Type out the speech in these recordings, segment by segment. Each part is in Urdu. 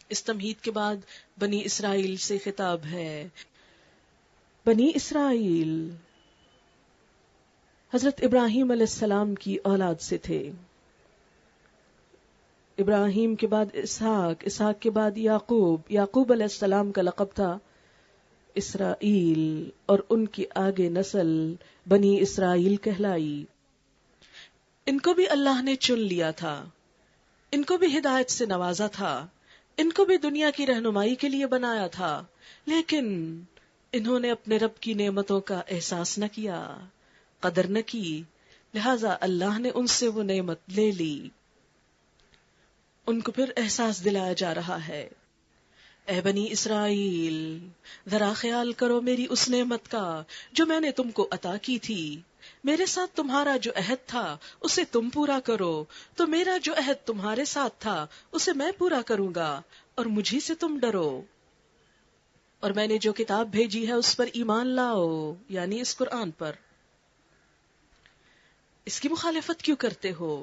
اس تمہید کے بعد بنی اسرائیل سے خطاب ہے۔ بنی اسرائیل حضرت ابراہیم علیہ السلام کی اولاد سے تھے۔ ابراہیم کے بعد اسحاق، اسحاق کے بعد یعقوب، یعقوب علیہ السلام کا لقب تھا اسرائیل، اور ان کی آگے نسل بنی اسرائیل کہلائی۔ ان کو بھی اللہ نے چن لیا تھا، ان کو بھی ہدایت سے نوازا تھا، ان کو بھی دنیا کی رہنمائی کے لیے بنایا تھا، لیکن انہوں نے اپنے رب کی نعمتوں کا احساس نہ کیا، قدر نہ کی، لہذا اللہ نے ان سے وہ نعمت لے لی۔ ان کو پھر احساس دلایا جا رہا ہے، اے بنی اسرائیل، ذرا خیال کرو میری اس نعمت کا جو میں نے تم کو عطا کی تھی۔ میرے ساتھ تمہارا جو عہد تھا اسے تم پورا کرو، تو میرا جو عہد تمہارے ساتھ تھا اسے میں پورا کروں گا، اور مجھی سے تم ڈرو، اور میں نے جو کتاب بھیجی ہے اس پر ایمان لاؤ، یعنی اس قرآن پر۔ اس کی مخالفت کیوں کرتے ہو؟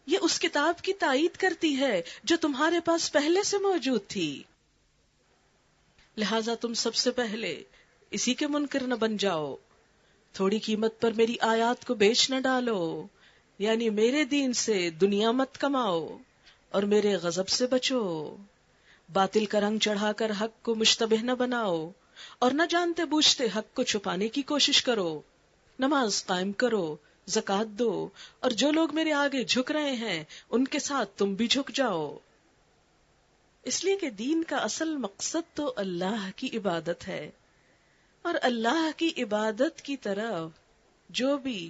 یہ اس کتاب کی تائید کرتی ہے جو تمہارے پاس پہلے سے موجود تھی، لہذا تم سب سے پہلے اسی کے منکر نہ بن جاؤ۔ تھوڑی قیمت پر میری آیات کو بیچ نہ ڈالو، یعنی میرے دین سے دنیا مت کماؤ، اور میرے غضب سے بچو۔ باطل کا رنگ چڑھا کر حق کو مشتبہ نہ بناؤ، اور نہ جانتے بوجھتے حق کو چھپانے کی کوشش کرو۔ نماز قائم کرو، زکوٰۃ دو، اور جو لوگ میرے آگے جھک رہے ہیں ان کے ساتھ تم بھی جھک جاؤ۔ اس لیے کہ دین کا اصل مقصد تو اللہ کی عبادت ہے، اور اللہ کی عبادت کی طرف جو بھی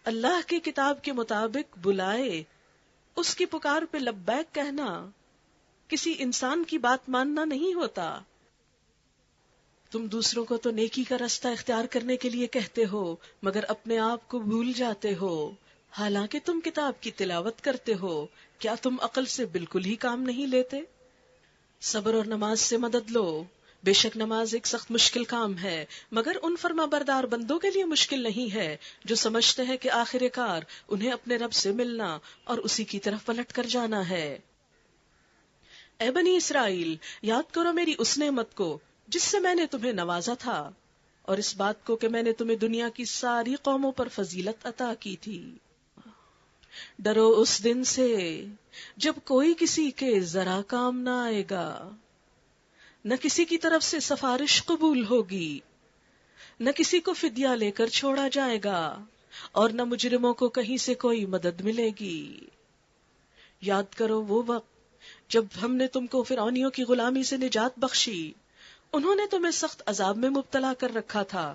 اللہ کی کتاب کے مطابق بلائے اس کی پکار پہ لبیک کہنا کسی انسان کی بات ماننا نہیں ہوتا۔ تم دوسروں کو تو نیکی کا راستہ اختیار کرنے کے لیے کہتے ہو، مگر اپنے آپ کو بھول جاتے ہو، حالانکہ تم کتاب کی تلاوت کرتے ہو۔ کیا تم عقل سے بالکل ہی کام نہیں لیتے؟ صبر اور نماز سے مدد لو، بے شک نماز ایک سخت مشکل کام ہے، مگر ان فرما بردار بندوں کے لیے مشکل نہیں ہے جو سمجھتے ہیں کہ آخر کار انہیں اپنے رب سے ملنا اور اسی کی طرف پلٹ کر جانا ہے۔ اے بنی اسرائیل، یاد کرو میری اس نعمت کو جس سے میں نے تمہیں نوازا تھا، اور اس بات کو کہ میں نے تمہیں دنیا کی ساری قوموں پر فضیلت عطا کی تھی۔ ڈرو اس دن سے جب کوئی کسی کے ذرا کام نہ آئے گا، نہ کسی کی طرف سے سفارش قبول ہوگی، نہ کسی کو فدیہ لے کر چھوڑا جائے گا، اور نہ مجرموں کو کہیں سے کوئی مدد ملے گی۔ یاد کرو وہ وقت جب ہم نے تم کو فرعونیوں کی غلامی سے نجات بخشی، انہوں نے تمہیں سخت عذاب میں مبتلا کر رکھا تھا،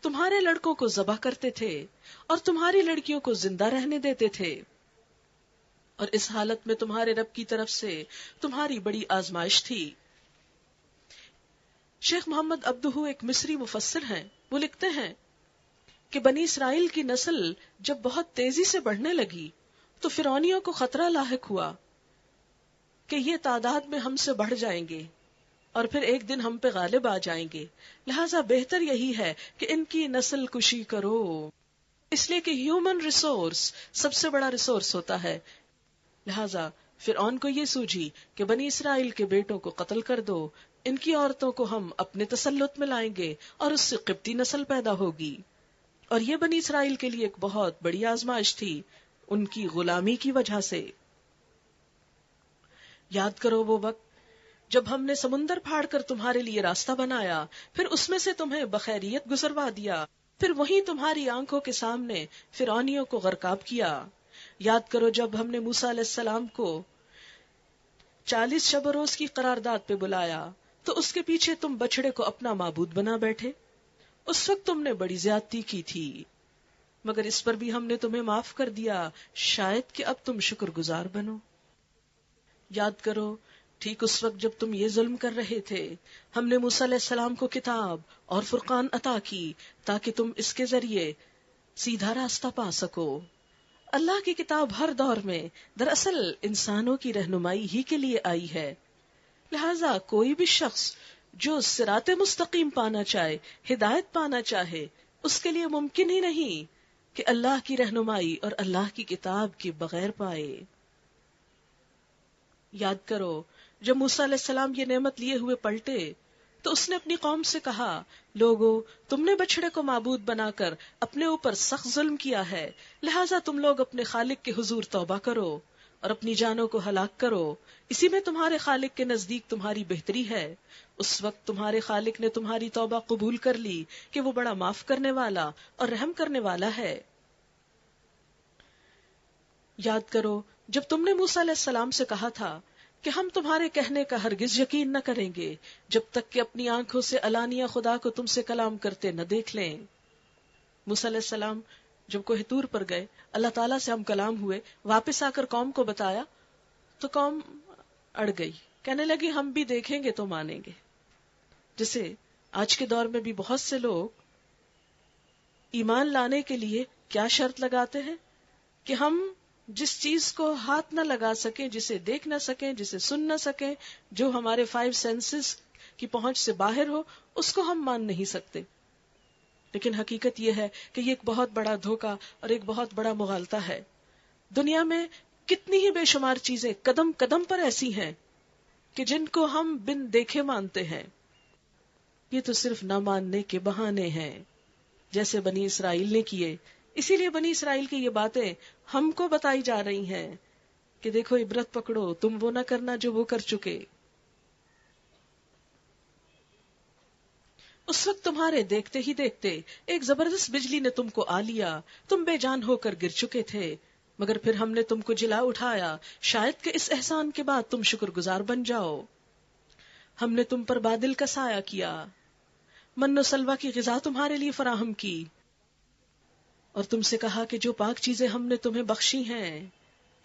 تمہارے لڑکوں کو ذبح کرتے تھے اور تمہاری لڑکیوں کو زندہ رہنے دیتے تھے، اور اس حالت میں تمہارے رب کی طرف سے تمہاری بڑی آزمائش تھی۔ شیخ محمد عبدہ ایک مصری مفسر ہیں، وہ لکھتے ہیں کہ بنی اسرائیل کی نسل جب بہت تیزی سے بڑھنے لگی تو فرعونیوں کو خطرہ لاحق ہوا کہ یہ تعداد میں ہم سے بڑھ جائیں گے اور پھر ایک دن ہم پہ غالب آ جائیں گے، لہٰذا بہتر یہی ہے کہ ان کی نسل کشی کرو، اس لیے کہ ہیومن ریسورس سب سے بڑا ریسورس ہوتا ہے۔ لہٰذا فرعون کو یہ سوجھی کہ بنی اسرائیل کے بیٹوں کو قتل کر دو، ان کی عورتوں کو ہم اپنے تسلط میں لائیں گے اور اس سے قبطی نسل پیدا ہوگی، اور یہ بنی اسرائیل کے لیے ایک بہت بڑی آزمائش تھی ان کی غلامی کی وجہ سے۔ یاد کرو وہ وقت جب ہم نے سمندر پھاڑ کر تمہارے لیے راستہ بنایا، پھر اس میں سے تمہیں بخیریت گزروا دیا، پھر وہی تمہاری آنکھوں کے سامنے فرعونیوں کو غرقاب کیا۔ یاد کرو جب ہم نے موسیٰ علیہ السلام کو 40 شب و روز کی قرارداد پہ بلایا تو اس کے پیچھے تم بچڑے کو اپنا معبود بنا بیٹھے، اس وقت تم نے بڑی زیادتی کی تھی، مگر اس پر بھی ہم نے تمہیں معاف کر دیا، شاید کہ اب تم شکر گزار بنو۔ یاد کرو ٹھیک اس وقت جب تم یہ ظلم کر رہے تھے، ہم نے موسیٰ علیہ السلام کو کتاب اور فرقان عطا کی تاکہ تم اس کے ذریعے سیدھا راستہ پا سکو۔ اللہ کی کتاب ہر دور میں دراصل انسانوں کی رہنمائی ہی کے لیے آئی ہے، لہذا کوئی بھی شخص جو صراط مستقیم پانا چاہے، ہدایت پانا چاہے، اس کے لیے ممکن ہی نہیں کہ اللہ کی رہنمائی اور اللہ کی کتاب کے بغیر پائے۔ یاد کرو جب موسیٰ علیہ السلام یہ نعمت لیے ہوئے پلٹے تو اس نے اپنی قوم سے کہا، لوگو تم نے بچڑے کو معبود بنا کر اپنے اوپر سخت ظلم کیا ہے، لہٰذا تم لوگ اپنے خالق کے حضور توبہ کرو اور اپنی جانوں کو ہلاک کرو، اسی میں تمہارے خالق کے نزدیک تمہاری بہتری ہے۔ اس وقت تمہارے خالق نے تمہاری توبہ قبول کر لی کہ وہ بڑا معاف کرنے والا اور رحم کرنے والا ہے۔ یاد کرو جب تم نے موسیٰ علیہ السلام سے کہا تھا کہ ہم تمہارے کہنے کا ہرگز یقین نہ کریں گے جب تک کہ اپنی آنکھوں سے علانیہ خدا کو تم سے کلام کرتے نہ دیکھ لیں۔ موسیٰ علیہ السلام جب کوہ طور پر گئے، اللہ تعالیٰ سے ہم کلام ہوئے، واپس آ کر قوم کو بتایا تو قوم اڑ گئی، کہنے لگی ہم بھی دیکھیں گے تو مانیں گے۔ جیسے آج کے دور میں بھی بہت سے لوگ ایمان لانے کے لیے کیا شرط لگاتے ہیں کہ ہم جس چیز کو ہاتھ نہ لگا سکیں، جسے دیکھ نہ سکیں، جسے سن نہ سکیں، جو ہمارے 5 سینسز کی پہنچ سے باہر ہو، اس کو ہم مان نہیں سکتے۔ لیکن حقیقت یہ ہے کہ یہ ایک بہت بڑا دھوکہ اور ایک بہت بڑا مغالطہ ہے۔ دنیا میں کتنی ہی بے شمار چیزیں قدم قدم پر ایسی ہیں کہ جن کو ہم بن دیکھے مانتے ہیں۔ یہ تو صرف نہ ماننے کے بہانے ہیں، جیسے بنی اسرائیل نے کیے۔ اسی لیے بنی اسرائیل کی یہ باتیں ہم کو بتائی جا رہی ہیں کہ دیکھو عبرت پکڑو، تم وہ نہ کرنا جو وہ کر چکے۔ اس وقت تمہارے دیکھتے ہی دیکھتے ایک زبردست بجلی نے تم کو آ لیا، تم بے جان ہو کر گر چکے تھے، مگر پھر ہم نے تم کو جلا اٹھایا، شاید کہ اس احسان کے بعد تم شکر گزار بن جاؤ۔ ہم نے تم پر بادل کا سایہ کیا، من و سلوہ کی غذا تمہارے لیے فراہم کی، اور تم سے کہا کہ جو پاک چیزیں ہم نے تمہیں بخشی ہیں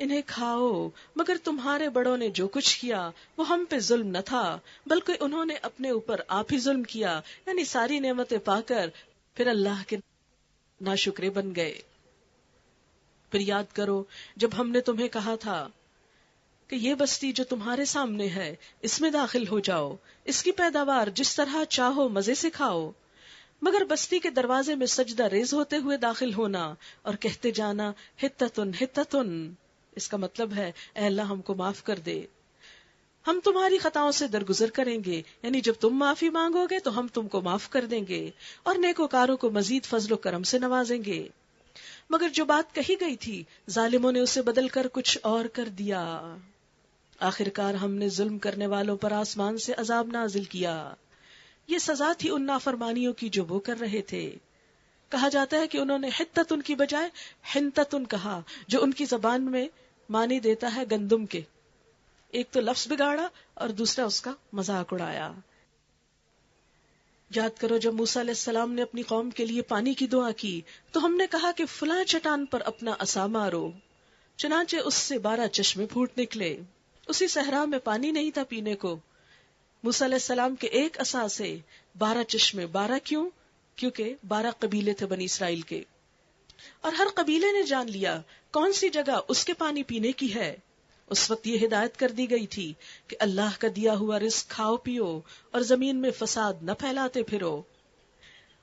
انہیں کھاؤ، مگر تمہارے بڑوں نے جو کچھ کیا وہ ہم پہ ظلم نہ تھا بلکہ انہوں نے اپنے اوپر آپ ہی ظلم کیا، یعنی ساری نعمتیں پا کر پھر اللہ کے ناشکرے بن گئے۔ پھر یاد کرو جب ہم نے تمہیں کہا تھا کہ یہ بستی جو تمہارے سامنے ہے اس میں داخل ہو جاؤ، اس کی پیداوار جس طرح چاہو مزے سے کھاؤ، مگر بستی کے دروازے میں سجدہ ریز ہوتے ہوئے داخل ہونا اور کہتے جانا ہتتن ہتتن، اس کا مطلب ہے اے اللہ ہم کو معاف کر دے، ہم تمہاری خطاؤں سے درگزر کریں گے، یعنی جب تم معافی مانگو گے تو ہم تم کو معاف کر دیں گے اور نیکوکاروں کو مزید فضل و کرم سے نوازیں گے۔ مگر جو بات کہی گئی تھی ظالموں نے اسے بدل کر کچھ اور کر دیا، آخرکار ہم نے ظلم کرنے والوں پر آسمان سے عذاب نازل کیا، یہ سزا تھی ان نافرمانیوں کی جو وہ کر رہے تھے۔ کہا جاتا ہے کہ انہوں نے حتتن کی بجائے حنتتن کہا، جو ان کی زبان میں معنی دیتا ہے گندم کے، ایک تو لفظ بگاڑا اور دوسرا اس کا مذاق اڑایا۔ یاد کرو جب موسیٰ علیہ السلام نے اپنی قوم کے لیے پانی کی دعا کی تو ہم نے کہا کہ فلاں چٹان پر اپنا عصا مارو، چنانچہ اس سے 12 چشمے پھوٹ نکلے۔ اسی صحرا میں پانی نہیں تھا پینے کو، موسیٰ علیہ السلام کے ایک عصا سے 12 چشمے، 12 کیوں؟ کیونکہ 12 قبیلے تھے بنی اسرائیل کے، اور ہر قبیلے نے جان لیا کون سی جگہ اس کے پانی پینے کی ہے۔ اس وقت یہ ہدایت کر دی گئی تھی کہ اللہ کا دیا ہوا رزق کھاؤ پیو اور زمین میں فساد نہ پھیلاتے پھرو،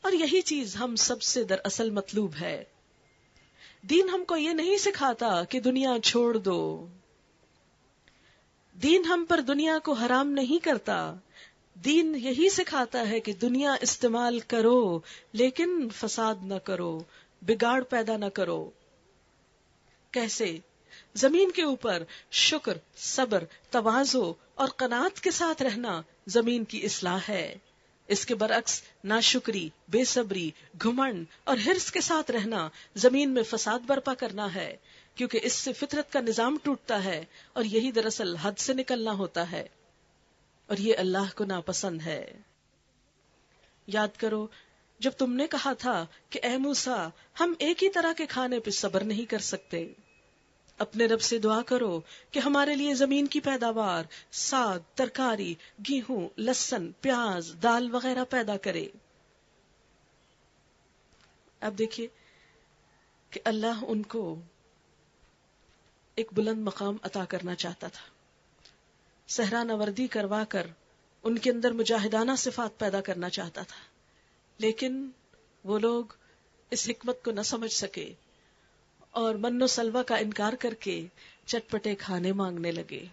اور یہی چیز ہم سب سے دراصل مطلوب ہے۔ دین ہم کو یہ نہیں سکھاتا کہ دنیا چھوڑ دو، دین ہم پر دنیا کو حرام نہیں کرتا، دین یہی سکھاتا ہے کہ دنیا استعمال کرو لیکن فساد نہ کرو، بگاڑ پیدا نہ کرو۔ کیسے؟ زمین کے اوپر شکر، صبر، تواضع اور قناعت کے ساتھ رہنا زمین کی اصلاح ہے، اس کے برعکس ناشکری، بے صبری، گھمنڈ اور حرص کے ساتھ رہنا زمین میں فساد برپا کرنا ہے، کیونکہ اس سے فطرت کا نظام ٹوٹتا ہے اور یہی دراصل حد سے نکلنا ہوتا ہے، اور یہ اللہ کو ناپسند ہے۔ یاد کرو جب تم نے کہا تھا کہ اے موسیٰ ہم ایک ہی طرح کے کھانے پہ صبر نہیں کر سکتے، اپنے رب سے دعا کرو کہ ہمارے لیے زمین کی پیداوار، ساگ، ترکاری، گیہوں، لہسن، پیاز، دال وغیرہ پیدا کرے۔ اب دیکھیے کہ اللہ ان کو ایک بلند مقام عطا کرنا چاہتا تھا، صحرا نوردی کروا کر ان کے اندر مجاہدانہ صفات پیدا کرنا چاہتا تھا، لیکن وہ لوگ اس حکمت کو نہ سمجھ سکے اور من و سلوہ کا انکار کر کے چٹپٹے کھانے مانگنے لگے۔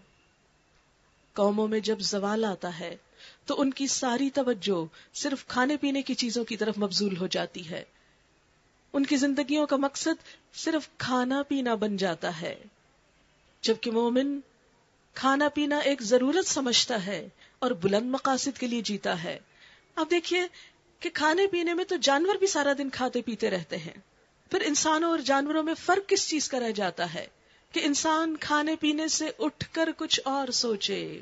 قوموں میں جب زوال آتا ہے تو ان کی ساری توجہ صرف کھانے پینے کی چیزوں کی طرف مبذول ہو جاتی ہے. ان کی زندگیوں کا مقصد صرف کھانا پینا بن جاتا ہے، جبکہ مومن کھانا پینا ایک ضرورت سمجھتا ہے اور بلند مقاصد کے لیے جیتا ہے. اب دیکھیے کہ کھانے پینے میں تو جانور بھی سارا دن کھاتے پیتے رہتے ہیں، پھر انسانوں اور جانوروں میں فرق کس چیز کا رہ جاتا ہے کہ انسان کھانے پینے سے اٹھ کر کچھ اور سوچے،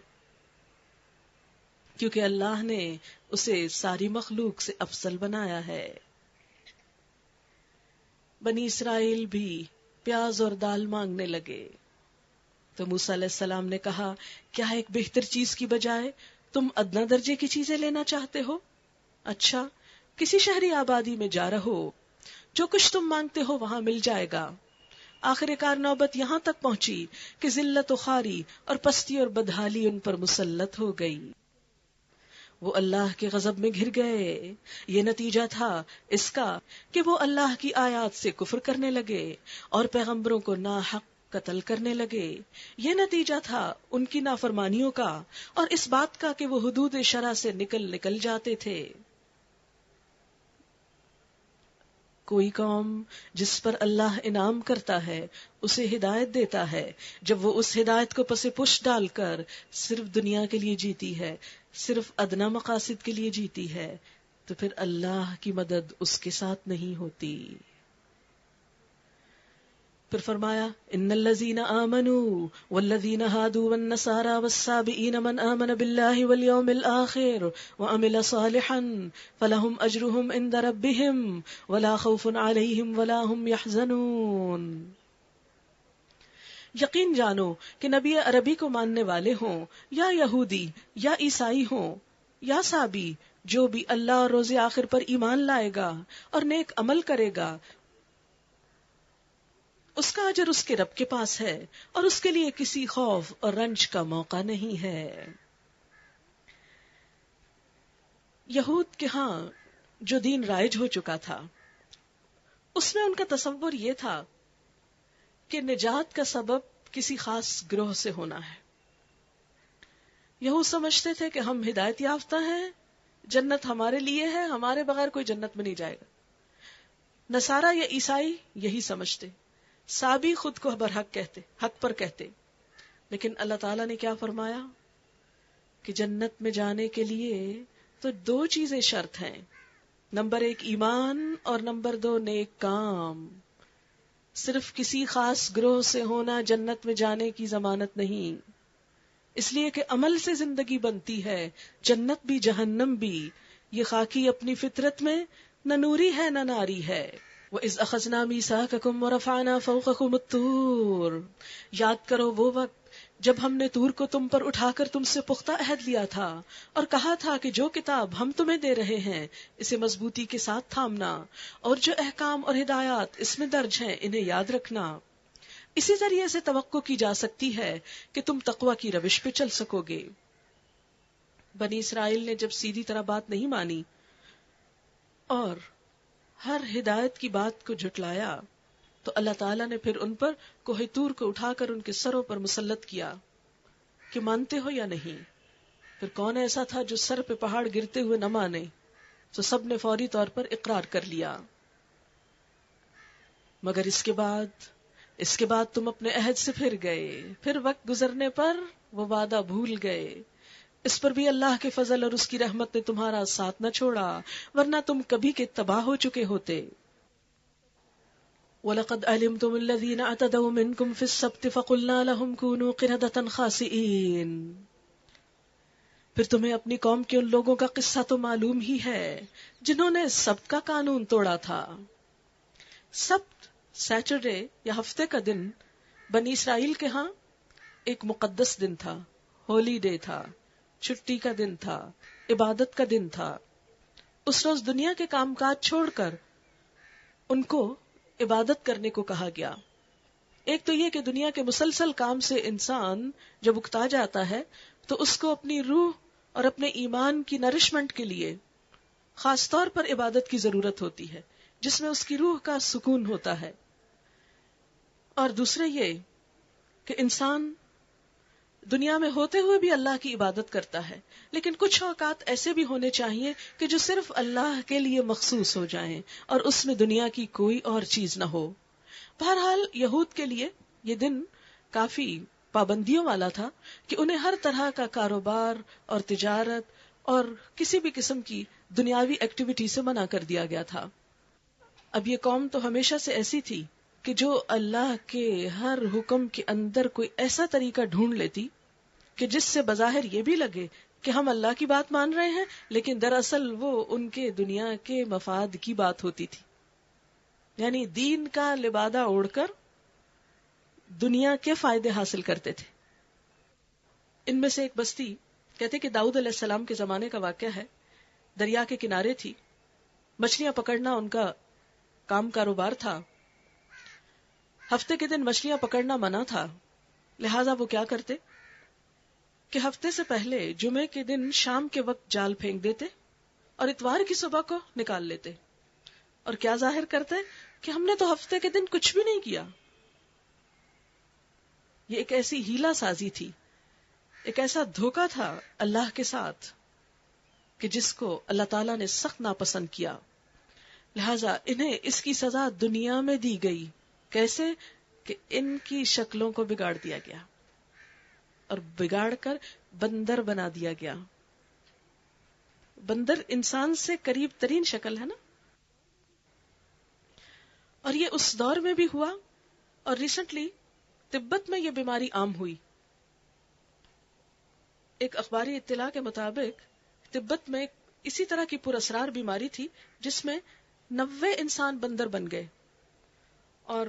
کیونکہ اللہ نے اسے ساری مخلوق سے افضل بنایا ہے. بنی اسرائیل بھی پیاز اور دال مانگنے لگے تو موسیٰ علیہ السلام نے کہا، کیا ایک بہتر چیز کی بجائے تم ادنا درجے کی چیزیں لینا چاہتے ہو؟ اچھا، کسی شہری آبادی میں جا رہو، جو کچھ تم مانگتے ہو وہاں مل جائے گا. آخر کار نوبت یہاں تک پہنچی کہ ذلت و خواری اور پستی اور بدحالی ان پر مسلط ہو گئی. وہ اللہ کے غضب میں گھر گئے. یہ نتیجہ تھا اس کا کہ وہ اللہ کی آیات سے کفر کرنے لگے اور پیغمبروں کو ناحق قتل کرنے لگے. یہ نتیجہ تھا ان کی نافرمانیوں کا اور اس بات کا کہ وہ حدود شرع سے نکل جاتے تھے. کوئی قوم جس پر اللہ انعام کرتا ہے اسے ہدایت دیتا ہے، جب وہ اس ہدایت کو پس پش ڈال کر صرف دنیا کے لیے جیتی ہے، صرف ادنا مقاصد کے لیے جیتی ہے، تو پھر اللہ کی مدد اس کے ساتھ نہیں ہوتی. پھر فرمایا، ان الذین آمنوا والذین هادوا والنصارى والسابئین من آمن باللہ والیوم الآخر وعمل صالحا فلہم اجرہم عند ربہم ولا خوف علیہم ولا ہم یحزنون. یقین جانو کہ نبی عربی کو ماننے والے ہوں یا یہودی یا عیسائی ہوں یا سابی، جو بھی اللہ اور روز آخر پر ایمان لائے گا اور نیک عمل کرے گا، اس کا اجر اس کے رب کے پاس ہے اور اس کے لیے کسی خوف اور رنج کا موقع نہیں ہے. یہود کے ہاں جو دین رائج ہو چکا تھا، اس میں ان کا تصور یہ تھا کہ نجات کا سبب کسی خاص گروہ سے ہونا ہے. یہود سمجھتے تھے کہ ہم ہدایت یافتہ ہیں، جنت ہمارے لیے ہے، ہمارے بغیر کوئی جنت میں نہیں جائے گا. نصارہ یا عیسائی یہی سمجھتے. سابی خود کو برحق کہتے، حق پر کہتے. لیکن اللہ تعالیٰ نے کیا فرمایا کہ جنت میں جانے کے لیے تو 2 چیزیں شرط ہیں، نمبر 1 ایمان اور نمبر 2 نیک کام. صرف کسی خاص گروہ سے ہونا جنت میں جانے کی ضمانت نہیں، اس لیے کہ عمل سے زندگی بنتی ہے، جنت بھی جہنم بھی. یہ خاکی اپنی فطرت میں نہ نوری ہے نہ ناری ہے. وَإِذْ أَخَذْنَا مِيثَاقَكُمْ وَرَفَعْنَا فَوْقَكُمُ الطُّورَ. یاد کرو وہ وقت جب ہم نے طور کو تم پر اٹھا کر تم سے پختہ عہد لیا تھا اور کہا تھا کہ جو کتاب ہم تمہیں دے رہے ہیں اسے مضبوطی کے ساتھ تھامنا، اور جو احکام اور ہدایات اس میں درج ہیں انہیں یاد رکھنا. اسی ذریعے سے توقع کی جا سکتی ہے کہ تم تقوی کی روش پہ چل سکو گے. بنی اسرائیل نے جب سیدھی طرح بات نہیں مانی اور ہر ہدایت کی بات کو جھٹلایا تو اللہ تعالیٰ نے پھر ان پر کوہ طور کو اٹھا کر ان کے سروں پر مسلط کیا کہ مانتے ہو یا نہیں. پھر کون ایسا تھا جو سر پہ پہاڑ گرتے ہوئے نہ مانے؟ تو سب نے فوری طور پر اقرار کر لیا. مگر اس کے بعد تم اپنے عہد سے پھر گئے، پھر وقت گزرنے پر وہ وعدہ بھول گئے. اس پر بھی اللہ کے فضل اور اس کی رحمت نے تمہارا ساتھ نہ چھوڑا، ورنہ تم کبھی کے تباہ ہو چکے ہوتے. وَلَقَدْ عَلِمْتُمُ الَّذِينَ اعْتَدَوْا مِنْكُمْ فِي السَّبْتِ فَقُلْنَا لَهُمْ كُونُوا قِرَدَةً خَاسِئِينَ. پھر تمہیں اپنی قوم کے ان لوگوں کا قصہ تو معلوم ہی ہے جنہوں نے سبت کا قانون توڑا تھا. سبت سیٹرڈے یا ہفتے کا دن بنی اسرائیل کے ہاں ایک مقدس دن تھا، ہولی ڈے تھا، چھٹی کا دن تھا، عبادت کا دن تھا. اس روز دنیا کے کام کاج چھوڑ کر ان کو عبادت کرنے کو کہا گیا. ایک تو یہ کہ دنیا کے مسلسل کام سے انسان جب اکتا جاتا ہے تو اس کو اپنی روح اور اپنے ایمان کی نرشمنٹ کے لیے خاص طور پر عبادت کی ضرورت ہوتی ہے، جس میں اس کی روح کا سکون ہوتا ہے. اور دوسرے یہ کہ انسان دنیا میں ہوتے ہوئے بھی اللہ کی عبادت کرتا ہے، لیکن کچھ اوقات ایسے بھی ہونے چاہیے کہ جو صرف اللہ کے لیے مخصوص ہو جائیں اور اس میں دنیا کی کوئی اور چیز نہ ہو۔ بہرحال یہود کے لیے یہ دن کافی پابندیوں والا تھا کہ انہیں ہر طرح کا کاروبار اور تجارت اور کسی بھی قسم کی دنیاوی ایکٹیویٹی سے منع کر دیا گیا تھا۔ اب یہ قوم تو ہمیشہ سے ایسی تھی کہ جو اللہ کے ہر حکم کے اندر کوئی ایسا طریقہ ڈھونڈ لیتی کہ جس سے بظاہر یہ بھی لگے کہ ہم اللہ کی بات مان رہے ہیں، لیکن دراصل وہ ان کے دنیا کے مفاد کی بات ہوتی تھی۔ یعنی دین کا لبادہ اوڑھ کر دنیا کے فائدے حاصل کرتے تھے۔ ان میں سے ایک بستی کہتے کہ داؤد علیہ السلام کے زمانے کا واقعہ ہے، دریا کے کنارے تھی، مچھلیاں پکڑنا ان کا کام کاروبار تھا۔ ہفتے کے دن مچھلیاں پکڑنا منع تھا، لہٰذا وہ کیا کرتے کہ ہفتے سے پہلے جمعے کے دن شام کے وقت جال پھینک دیتے اور اتوار کی صبح کو نکال لیتے، اور کیا ظاہر کرتے کہ ہم نے تو ہفتے کے دن کچھ بھی نہیں کیا۔ یہ ایک ایسی ہیلا سازی تھی، ایک ایسا دھوکہ تھا اللہ کے ساتھ کہ جس کو اللہ تعالیٰ نے سخت ناپسند کیا، لہذا انہیں اس کی سزا دنیا میں دی گئی۔ کیسے کہ ان کی شکلوں کو بگاڑ دیا گیا اور بگاڑ کر بندر بنا دیا گیا۔ بندر انسان سے قریب ترین شکل ہے نا، اور یہ اس دور میں بھی ہوا، اور ریسنٹلی تبت میں یہ بیماری عام ہوئی۔ ایک اخباری اطلاع کے مطابق تبت میں اسی طرح کی پراسرار بیماری تھی جس میں 90 انسان بندر بن گئے، اور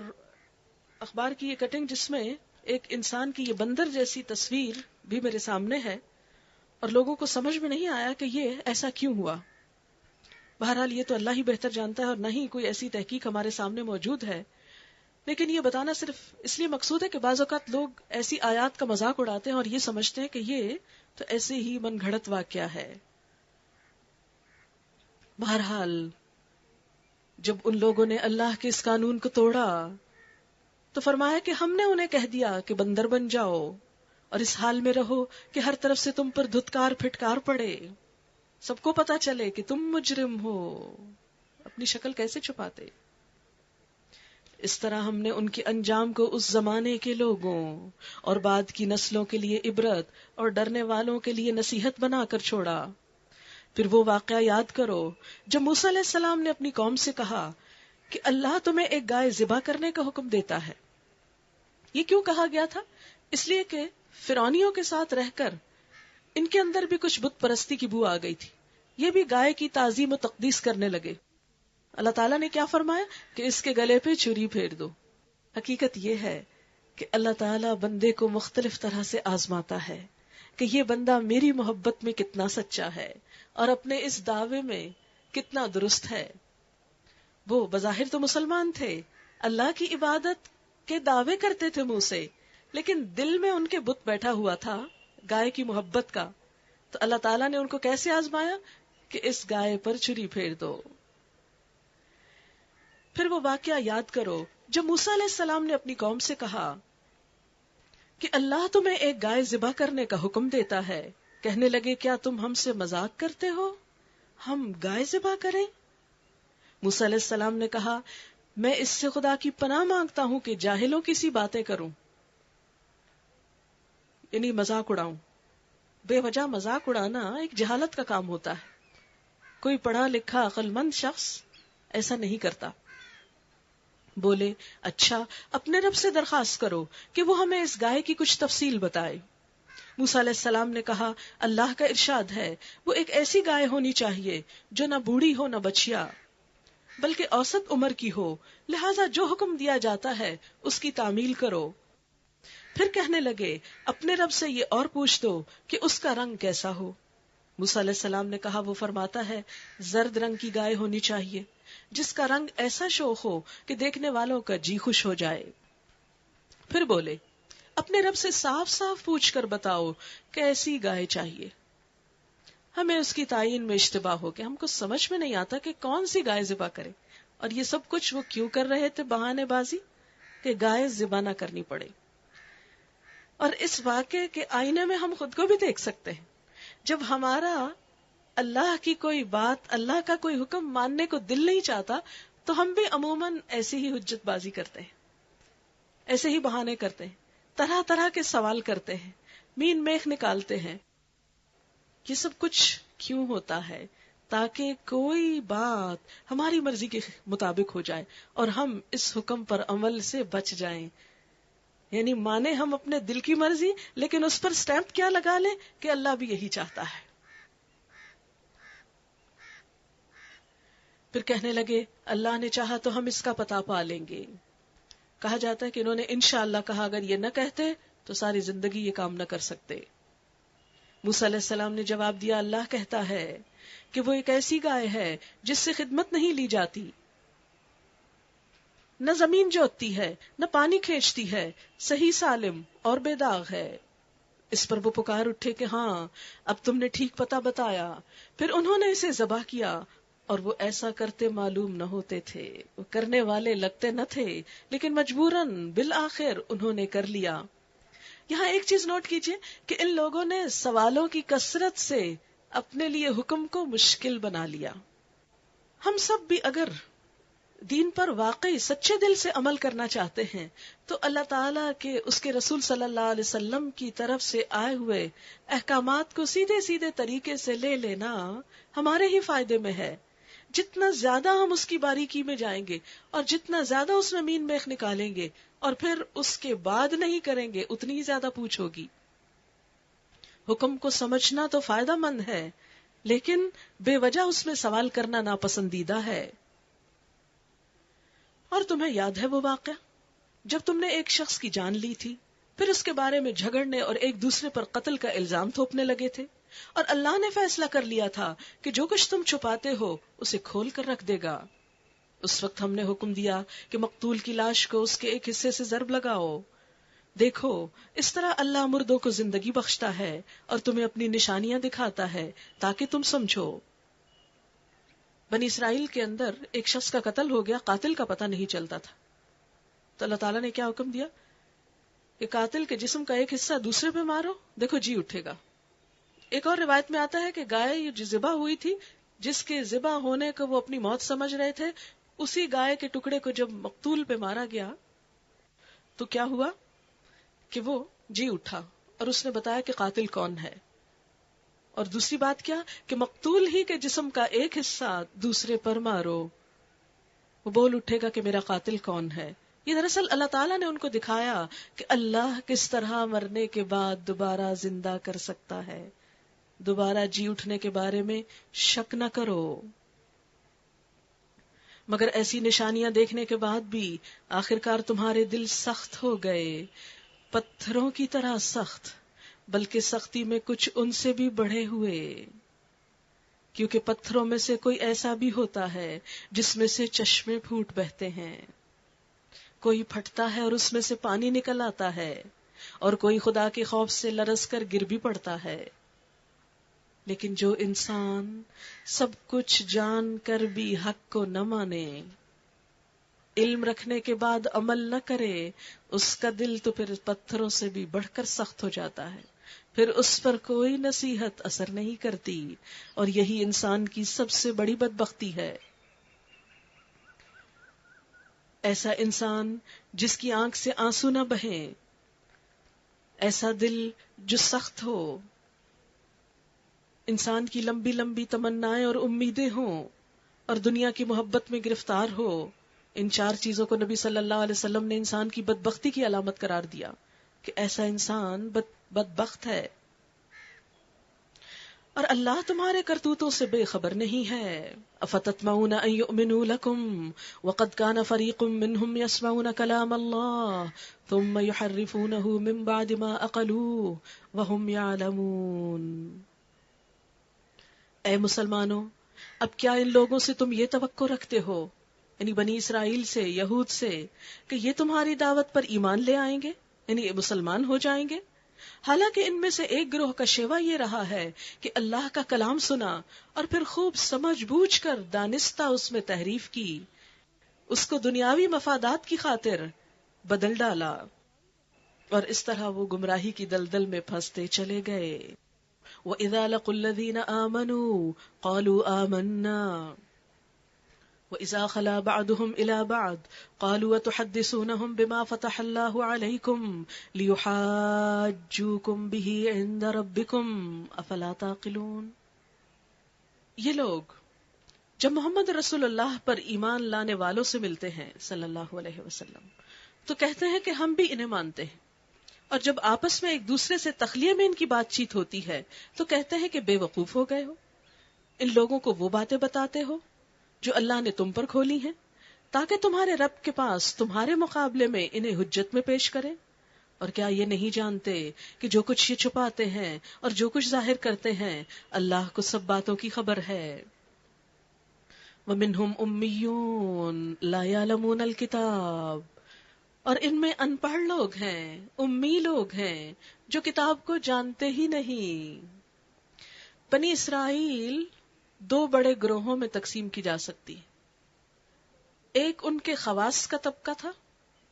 اخبار کی یہ کٹنگ جس میں ایک انسان کی یہ بندر جیسی تصویر بھی میرے سامنے ہے، اور لوگوں کو سمجھ میں نہیں آیا کہ یہ ایسا کیوں ہوا۔ بہرحال یہ تو اللہ ہی بہتر جانتا ہے، اور نہ ہی کوئی ایسی تحقیق ہمارے سامنے موجود ہے، لیکن یہ بتانا صرف اس لیے مقصود ہے کہ بعض اوقات لوگ ایسی آیات کا مذاق اڑاتے ہیں اور یہ سمجھتے ہیں کہ یہ تو ایسے ہی من گھڑت واقعہ ہے۔ بہرحال جب ان لوگوں نے اللہ کے اس قانون کو توڑا تو فرمایا کہ ہم نے انہیں کہہ دیا کہ بندر بن جاؤ اور اس حال میں رہو کہ ہر طرف سے تم پر دھتکار پھٹکار پڑے، سب کو پتا چلے کہ تم مجرم ہو۔ اپنی شکل کیسے چھپاتے؟ اس طرح ہم نے ان کے انجام کو اس زمانے کے لوگوں اور بعد کی نسلوں کے لیے عبرت اور ڈرنے والوں کے لیے نصیحت بنا کر چھوڑا۔ پھر وہ واقعہ یاد کرو جب موسیٰ علیہ السلام نے اپنی قوم سے کہا کہ اللہ تمہیں ایک گائے ذبح کرنے کا حکم دیتا ہے۔ یہ کیوں کہا گیا تھا؟ اس لیے کہ فرعونیوں کے ساتھ رہ کر ان کے اندر بھی کچھ بت پرستی کی بو آ گئی تھی، یہ بھی گائے کی تعظیم و تقدیس کرنے لگے۔ اللہ تعالیٰ نے کیا فرمایا کہ اس کے گلے پہ چھری پھیر دو۔ حقیقت یہ ہے کہ اللہ تعالیٰ بندے کو مختلف طرح سے آزماتا ہے کہ یہ بندہ میری محبت میں کتنا سچا ہے اور اپنے اس دعوے میں کتنا درست ہے۔ وہ بظاہر تو مسلمان تھے، اللہ کی عبادت کے دعوے کرتے تھے منہ سے، لیکن دل میں ان کے بت بیٹھا ہوا تھا گائے کی محبت کا۔ تو اللہ تعالیٰ نے ان کو کیسے آزمایا کہ اس گائے پر چھری پھیر دو۔ پھر وہ واقعہ یاد کرو جب موسیٰ علیہ السلام نے اپنی قوم سے کہا کہ اللہ تمہیں ایک گائے ذبح کرنے کا حکم دیتا ہے، کہنے لگے کیا تم ہم سے مذاق کرتے ہو، ہم گائے ذبح کریں؟ موسیٰ علیہ السلام نے کہا میں اس سے خدا کی پناہ مانگتا ہوں کہ جاہلوں کی سی باتیں کروں، یعنی مذاق اڑاؤں۔ بے وجہ مذاق اڑانا ایک جہالت کا کام ہوتا ہے، کوئی پڑھا لکھا عقل مند شخص ایسا نہیں کرتا۔ بولے اچھا اپنے رب سے درخواست کرو کہ وہ ہمیں اس گائے کی کچھ تفصیل بتائے۔ موسیٰ علیہ السلام نے کہا اللہ کا ارشاد ہے وہ ایک ایسی گائے ہونی چاہیے جو نہ بوڑھی ہو نہ بچیا بلکہ اوسط عمر کی ہو، لہٰذا جو حکم دیا جاتا ہے اس کی تعمیل کرو۔ پھر کہنے لگے اپنے رب سے یہ اور پوچھ دو کہ اس کا رنگ کیسا ہو۔ موسیٰ علیہ السلام نے کہا وہ فرماتا ہے زرد رنگ کی گائے ہونی چاہیے جس کا رنگ ایسا شوخ ہو کہ دیکھنے والوں کا جی خوش ہو جائے۔ پھر بولے اپنے رب سے صاف صاف پوچھ کر بتاؤ کیسی گائے چاہیے، ہمیں اس کی تعین میں اشتباہ ہو کہ ہم کو سمجھ میں نہیں آتا کہ کون سی گائے ذبح کرے۔ اور یہ سب کچھ وہ کیوں کر رہے تھے؟ بہانے بازی کہ گائے ذبح نہ کرنی پڑے۔ اور اس واقعے کے آئینے میں ہم خود کو بھی دیکھ سکتے ہیں. جب ہمارا اللہ کی کوئی بات، اللہ کا کوئی حکم ماننے کو دل نہیں چاہتا تو ہم بھی عموماً ایسی ہی حجت بازی کرتے ہیں، ایسے ہی بہانے کرتے ہیں، طرح طرح کے سوال کرتے ہیں، مین میخ نکالتے ہیں. یہ سب کچھ کیوں ہوتا ہے؟ تاکہ کوئی بات ہماری مرضی کے مطابق ہو جائے اور ہم اس حکم پر عمل سے بچ جائیں. یعنی مانے ہم اپنے دل کی مرضی، لیکن اس پر سٹیمپ کیا لگا لیں کہ اللہ بھی یہی چاہتا ہے. پھر کہنے لگے اللہ نے چاہا تو ہم اس کا پتہ پا لیں گے. کہا جاتا ہے کہ انہوں نے انشاءاللہ کہا، اگر یہ نہ کہتے تو ساری زندگی یہ کام نہ کر سکتے. موسیٰ علیہ السلام نے جواب دیا، اللہ کہتا ہے کہ وہ ایک ایسی گائے ہے جس سے خدمت نہیں لی جاتی، نہ زمین جوتتی ہے نہ پانی کھینچتی ہے، صحیح سالم اور بے داغ ہے. اس پر وہ پکار اٹھے کہ ہاں اب تم نے ٹھیک پتہ بتایا. پھر انہوں نے اسے ذبح کیا اور وہ ایسا کرتے معلوم نہ ہوتے تھے، وہ کرنے والے لگتے نہ تھے، لیکن مجبوراً بالآخر انہوں نے کر لیا. یہاں ایک چیز نوٹ کیجئے کہ ان لوگوں نے سوالوں کی کثرت سے اپنے لیے حکم کو مشکل بنا لیا. ہم سب بھی اگر دین پر واقعی سچے دل سے عمل کرنا چاہتے ہیں تو اللہ تعالیٰ کے، اس کے رسول صلی اللہ علیہ وسلم کی طرف سے آئے ہوئے احکامات کو سیدھے سیدھے طریقے سے لے لینا ہمارے ہی فائدے میں ہے. جتنا زیادہ ہم اس کی باریکی میں جائیں گے اور جتنا زیادہ اس میں مین میخ نکالیں گے اور پھر اس کے بعد نہیں کریں گے، اتنی ہی زیادہ پوچھ ہوگی. حکم کو سمجھنا تو فائدہ مند ہے، لیکن بے وجہ اس میں سوال کرنا ناپسندیدہ ہے. اور تمہیں یاد ہے وہ واقعہ جب تم نے ایک شخص کی جان لی تھی، پھر اس کے بارے میں جھگڑنے اور ایک دوسرے پر قتل کا الزام تھوپنے لگے تھے، اور اللہ نے فیصلہ کر لیا تھا کہ جو کچھ تم چھپاتے ہو اسے کھول کر رکھ دے گا. اس وقت ہم نے حکم دیا کہ مقتول کی لاش کو اس کے ایک حصے سے ضرب لگاؤ. دیکھو اس طرح اللہ مردوں کو زندگی بخشتا ہے اور تمہیں اپنی نشانیاں دکھاتا ہے تاکہ تم سمجھو. بنی اسرائیل کے اندر ایک شخص کا قتل ہو گیا، قاتل کا پتہ نہیں چلتا تھا. تو اللہ تعالیٰ نے کیا حکم دیا کہ قاتل کے جسم کا ایک حصہ دوسرے پہ مارو، دیکھو جی اٹھے گا. ایک اور روایت میں آتا ہے کہ گائے جو ذبح ہوئی تھی، جس کے ذبح ہونے کو وہ اپنی موت سمجھ رہے تھے، اسی گائے کے ٹکڑے کو جب مقتول پہ مارا گیا تو کیا ہوا کہ وہ جی اٹھا اور اس نے بتایا کہ قاتل کون ہے. اور دوسری بات کیا کہ مقتول ہی کے جسم کا ایک حصہ دوسرے پر مارو، وہ بول اٹھے گا کہ میرا قاتل کون ہے. یہ دراصل اللہ تعالیٰ نے ان کو دکھایا کہ اللہ کس طرح مرنے کے بعد دوبارہ زندہ کر سکتا ہے. دوبارہ جی اٹھنے کے بارے میں شک نہ کرو. مگر ایسی نشانیاں دیکھنے کے بعد بھی آخرکار تمہارے دل سخت ہو گئے، پتھروں کی طرح سخت، بلکہ سختی میں کچھ ان سے بھی بڑھے ہوئے. کیونکہ پتھروں میں سے کوئی ایسا بھی ہوتا ہے جس میں سے چشمے پھوٹ بہتے ہیں، کوئی پھٹتا ہے اور اس میں سے پانی نکل آتا ہے، اور کوئی خدا کے خوف سے لرز کر گر بھی پڑتا ہے. لیکن جو انسان سب کچھ جان کر بھی حق کو نہ مانے، علم رکھنے کے بعد عمل نہ کرے، اس کا دل تو پھر پتھروں سے بھی بڑھ کر سخت ہو جاتا ہے. پھر اس پر کوئی نصیحت اثر نہیں کرتی، اور یہی انسان کی سب سے بڑی بدبختی ہے. ایسا انسان جس کی آنکھ سے آنسو نہ بہیں، ایسا دل جو سخت ہو، انسان کی لمبی لمبی تمنائیں اور امیدیں ہوں اور دنیا کی محبت میں گرفتار ہو. ان چار چیزوں کو نبی صلی اللہ علیہ وسلم نے انسان کی بدبختی کی علامت قرار دیا کہ ایسا انسان بدبخت ہے. اور اللہ تمہارے کرتوتوں سے بے خبر نہیں ہے. افتطمعون ان یؤمنوا لکم وقد کان فریق منہم یسمعون کلام اللہ ثم یحرفونہ من بعد ما عقلوہ وہم یعلمون. اے مسلمانوں، اب کیا ان لوگوں سے تم یہ توقع رکھتے ہو، یعنی بنی اسرائیل سے، یہود سے، کہ یہ تمہاری دعوت پر ایمان لے آئیں گے، یعنی مسلمان ہو جائیں گے؟ حالانکہ ان میں سے ایک گروہ کا شیوا یہ رہا ہے کہ اللہ کا کلام سنا اور پھر خوب سمجھ بوجھ کر دانستہ اس میں تحریف کی، اس کو دنیاوی مفادات کی خاطر بدل ڈالا. اور اس طرح وہ گمراہی کی دلدل میں پھنستے چلے گئے. وَإِذَا لَقُوا الَّذِينَ آمَنُوا قَالُوا آمَنَّا وَإِذَا خَلَا بَعْضُهُمْ إِلَى بَعْضٍ قَالُوا وَتُحَدِّثُونَهُمْ بِمَا فَتَحَ اللَّهُ عَلَيْكُمْ لِيُحَاجُّوكُمْ بِهِ عِندَ رَبِّكُمْ أَفَلَا تَعْقِلُونَ. یہ لوگ جب محمد رسول اللہ پر ایمان لانے والوں سے ملتے ہیں صلی اللہ علیہ وسلم تو کہتے ہیں کہ ہم بھی انہیں مانتے ہیں، اور جب آپس میں ایک دوسرے سے تخلیہ میں ان کی بات چیت ہوتی ہے تو کہتے ہیں کہ بے وقوف ہو گئے ہو، ان لوگوں کو وہ باتیں بتاتے ہو جو اللہ نے تم پر کھولی ہیں تاکہ تمہارے رب کے پاس تمہارے مقابلے میں انہیں حجت میں پیش کریں. اور کیا یہ نہیں جانتے کہ جو کچھ یہ چھپاتے ہیں اور جو کچھ ظاہر کرتے ہیں اللہ کو سب باتوں کی خبر ہے. وَمِنْهُمْ أُمِّيُّونَ لَا يَعْلَمُونَ الْكِتَابَ، اور ان میں ان پڑھ لوگ ہیں، امی لوگ ہیں جو کتاب کو جانتے ہی نہیں. بنی اسرائیل دو بڑے گروہوں میں تقسیم کی جا سکتی، ایک ان کے خواص کا طبقہ تھا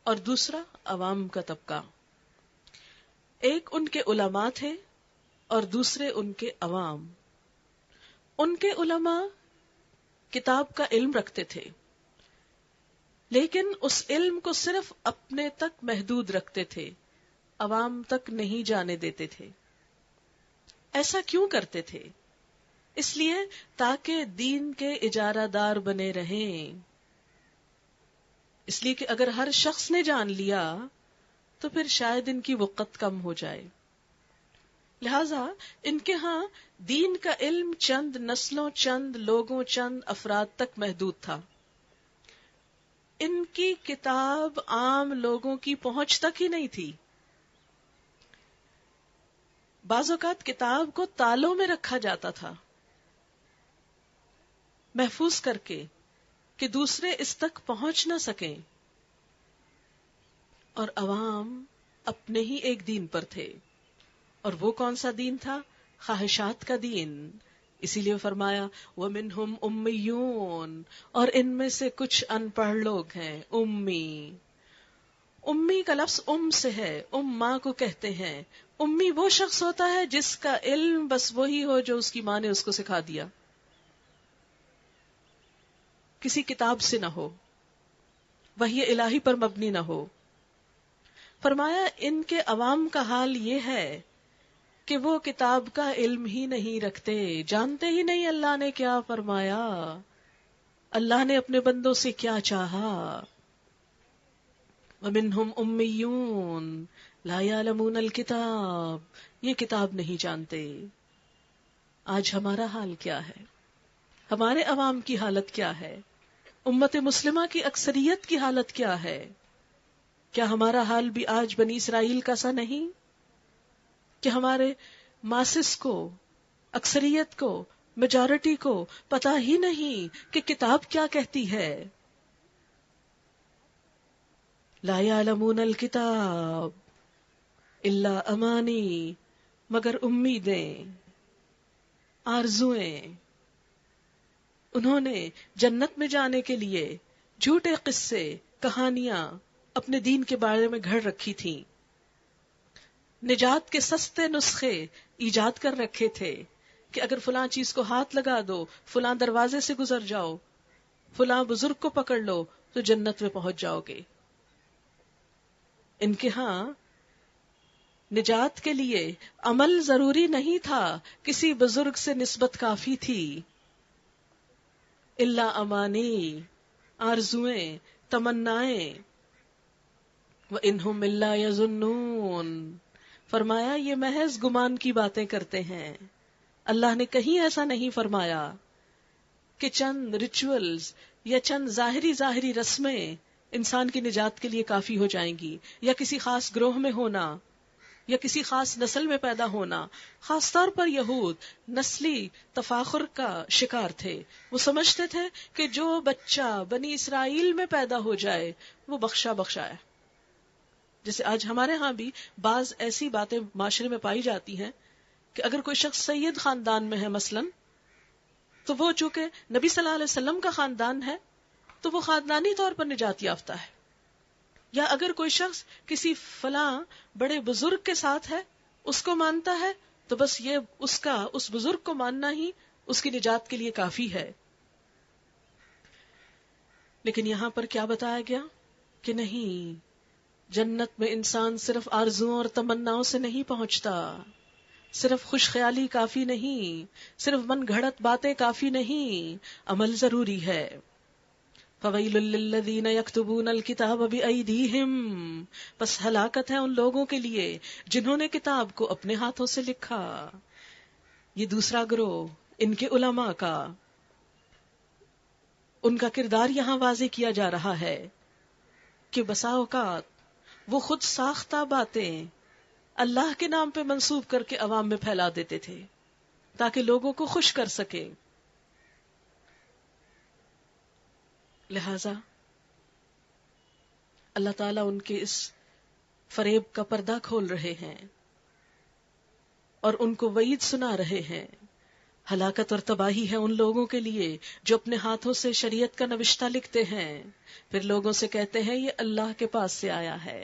اور دوسرا عوام کا طبقہ. ایک ان کے علماء تھے اور دوسرے ان کے عوام. ان کے علماء کتاب کا علم رکھتے تھے لیکن اس علم کو صرف اپنے تک محدود رکھتے تھے، عوام تک نہیں جانے دیتے تھے. ایسا کیوں کرتے تھے؟ اس لیے تاکہ دین کے اجارہ دار بنے رہیں. اس لیے کہ اگر ہر شخص نے جان لیا تو پھر شاید ان کی وقت کم ہو جائے. لہذا ان کے ہاں دین کا علم چند نسلوں، چند لوگوں، چند افراد تک محدود تھا. ان کی کتاب عام لوگوں کی پہنچ تک ہی نہیں تھی. بعض اوقات کتاب کو تالوں میں رکھا جاتا تھا محفوظ کر کے کہ دوسرے اس تک پہنچ نہ سکیں، اور عوام اپنے ہی ایک دین پر تھے. اور وہ کون سا دین تھا؟ خواہشات کا دین. اسی لیے فرمایا وَمِنْهُمْ أُمِّيُّونَ، اور ان میں سے کچھ ان پڑھ لوگ ہیں امی. امی کا لفظ سے ہے، ماں کو کہتے ہیں. امی وہ شخص ہوتا ہے جس کا علم بس وہی ہو جو اس کی ماں نے اس کو سکھا دیا، کسی کتاب سے نہ ہو، وحی الہی پر مبنی نہ ہو. فرمایا ان کے عوام کا حال یہ ہے کہ وہ کتاب کا علم ہی نہیں رکھتے، جانتے ہی نہیں اللہ نے کیا فرمایا، اللہ نے اپنے بندوں سے کیا چاہا. وَمِنْهُمْ أُمِّيُّونَ لَا يَعْلَمُونَ الْكِتَابَ، یہ کتاب نہیں جانتے. آج ہمارا حال کیا ہے؟ ہمارے عوام کی حالت کیا ہے؟ امت مسلمہ کی اکثریت کی حالت کیا ہے؟ کیا ہمارا حال بھی آج بنی اسرائیل کا سا نہیں کہ ہمارے ماسس کو، اکثریت کو، میجورٹی کو پتہ ہی نہیں کہ کتاب کیا کہتی ہے؟ لا یعلمون الکتاب الا امانی، مگر امیدیں، آرزویں. انہوں نے جنت میں جانے کے لیے جھوٹے قصے، کہانیاں اپنے دین کے بارے میں گھڑ رکھی تھیں، نجات کے سستے نسخے ایجاد کر رکھے تھے کہ اگر فلاں چیز کو ہاتھ لگا دو، فلاں دروازے سے گزر جاؤ، فلاں بزرگ کو پکڑ لو تو جنت میں پہنچ جاؤ گے. ان کے ہاں نجات کے لیے عمل ضروری نہیں تھا، کسی بزرگ سے نسبت کافی تھی. الا امانی، آرزویں، تمنائیں. وَإِنْهُمْ إِلَّا يَظُنُّونَ، فرمایا یہ محض گمان کی باتیں کرتے ہیں. اللہ نے کہیں ایسا نہیں فرمایا کہ چند ریچولز یا چند ظاہری رسمیں انسان کی نجات کے لیے کافی ہو جائیں گی، یا کسی خاص گروہ میں ہونا، یا کسی خاص نسل میں پیدا ہونا. خاص طور پر یہود نسلی تفاخر کا شکار تھے. وہ سمجھتے تھے کہ جو بچہ بنی اسرائیل میں پیدا ہو جائے وہ بخشا ہے. جیسے آج ہمارے ہاں بھی بعض ایسی باتیں معاشرے میں پائی جاتی ہیں کہ اگر کوئی شخص سید خاندان میں ہے مثلاً، تو وہ چونکہ نبی صلی اللہ علیہ وسلم کا خاندان ہے تو وہ خاندانی طور پر نجات یافتہ ہے. یا اگر کوئی شخص کسی فلاں بڑے بزرگ کے ساتھ ہے، اس کو مانتا ہے، تو بس یہ اس بزرگ کو ماننا ہی اس کی نجات کے لیے کافی ہے. لیکن یہاں پر کیا بتایا گیا کہ نہیں، جنت میں انسان صرف آرزوؤں اور تمناؤں سے نہیں پہنچتا، صرف خوش خیالی کافی نہیں، صرف من گھڑت باتیں کافی نہیں، عمل ضروری ہے. فَوَيْلٌ لِّلَّذِينَ يَكْتُبُونَ الْكِتَابَ بِأَيْدِيهِمْ، پس ہلاکت ہے ان لوگوں کے لیے جنہوں نے کتاب کو اپنے ہاتھوں سے لکھا. یہ دوسرا گروہ، ان کے علماء کا، ان کا کردار یہاں واضح کیا جا رہا ہے کہ بسا اوقات وہ خود ساختہ باتیں اللہ کے نام پہ منسوب کر کے عوام میں پھیلا دیتے تھے تاکہ لوگوں کو خوش کر سکیں. لہذا اللہ تعالیٰ ان کے اس فریب کا پردہ کھول رہے ہیں اور ان کو وعید سنا رہے ہیں. ہلاکت اور تباہی ہے ان لوگوں کے لیے جو اپنے ہاتھوں سے شریعت کا نوشتہ لکھتے ہیں، پھر لوگوں سے کہتے ہیں یہ اللہ کے پاس سے آیا ہے.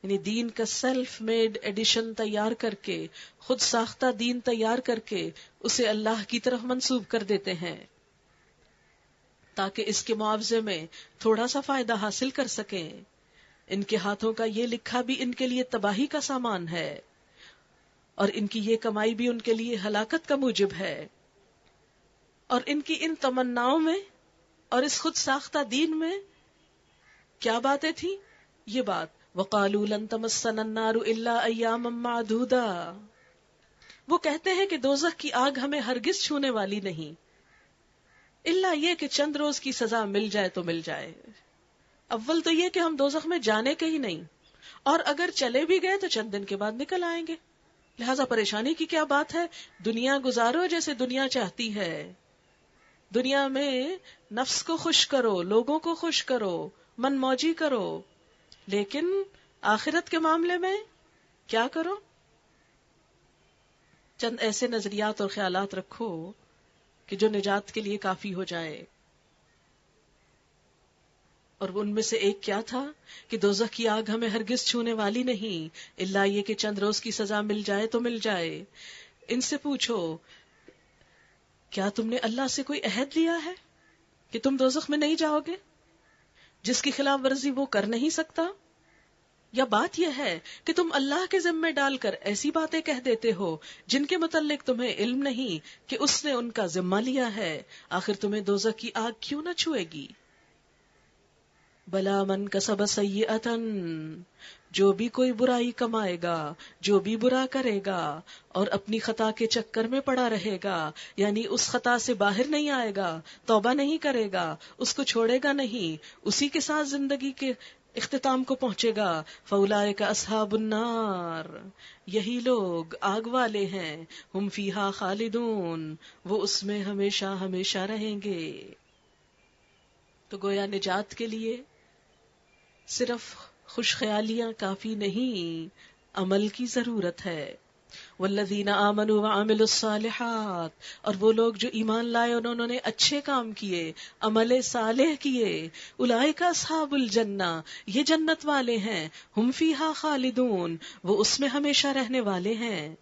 یعنی دین کا سیلف میڈ ایڈیشن تیار کر کے، خود ساختہ دین تیار کر کے اسے اللہ کی طرف منسوب کر دیتے ہیں تاکہ اس کے معاوضے میں تھوڑا سا فائدہ حاصل کر سکیں. ان کے ہاتھوں کا یہ لکھا بھی ان کے لیے تباہی کا سامان ہے، اور ان کی یہ کمائی بھی ان کے لیے ہلاکت کا موجب ہے. اور ان کی ان تمناؤں میں اور اس خود ساختہ دین میں کیا باتیں تھیں؟ یہ بات وَقَالُوا لَن تَمَسَّنَا النَّارُ إِلَّا أَيَّامًا مَّعْدُودَةً، وہ کہتے ہیں کہ دوزخ کی آگ ہمیں ہرگز چھونے والی نہیں، الا یہ کہ چند روز کی سزا مل جائے تو مل جائے. اول تو یہ کہ ہم دوزخ میں جانے کے ہی نہیں، اور اگر چلے بھی گئے تو چند دن کے بعد نکل آئیں گے. لہذا پریشانی کی کیا بات ہے؟ دنیا گزارو جیسے دنیا چاہتی ہے، دنیا میں نفس کو خوش کرو، لوگوں کو خوش کرو، من موجی کرو، لیکن آخرت کے معاملے میں کیا کرو؟ چند ایسے نظریات اور خیالات رکھو کہ جو نجات کے لیے کافی ہو جائے. اور ان میں سے ایک کیا تھا کہ دوزخ کی آگ ہمیں ہرگز چھونے والی نہیں، الا یہ کہ چند روز کی سزا مل جائے تو مل جائے. ان سے پوچھو کیا تم نے اللہ سے کوئی عہد لیا ہے کہ تم دوزخ میں نہیں جاؤ گے، جس کی خلاف ورزی وہ کر نہیں سکتا؟ یا بات یہ ہے کہ تم اللہ کے ذمے ڈال کر ایسی باتیں کہہ دیتے ہو جن کے متعلق تمہیں علم نہیں کہ اس نے ان کا ذمہ لیا ہے؟ آخر تمہیں دوزخ کی آگ کیوں نہ چھوئے گی؟ بلا من کسب سیئۃ، جو بھی کوئی برائی کمائے گا، جو بھی برا کرے گا اور اپنی خطا کے چکر میں پڑا رہے گا، یعنی اس خطا سے باہر نہیں آئے گا، توبہ نہیں کرے گا، اس کو چھوڑے گا نہیں، اسی کے ساتھ زندگی کے اختتام کو پہنچے گا، فاولئک اصحاب النار، یہی لوگ آگ والے ہیں، ہم فیہا خالدون، وہ اس میں ہمیشہ ہمیشہ رہیں گے. تو گویا نجات کے لیے صرف خوش خیالیاں کافی نہیں، عمل کی ضرورت ہے. والذین آمنوا وعملوا الصالحات، اور وہ لوگ جو ایمان لائے اور انہوں نے اچھے کام کیے، عمل صالح کیے، اولئک اصحاب الجنہ، یہ جنت والے ہیں، ہم فیہا خالدون، وہ اس میں ہمیشہ رہنے والے ہیں.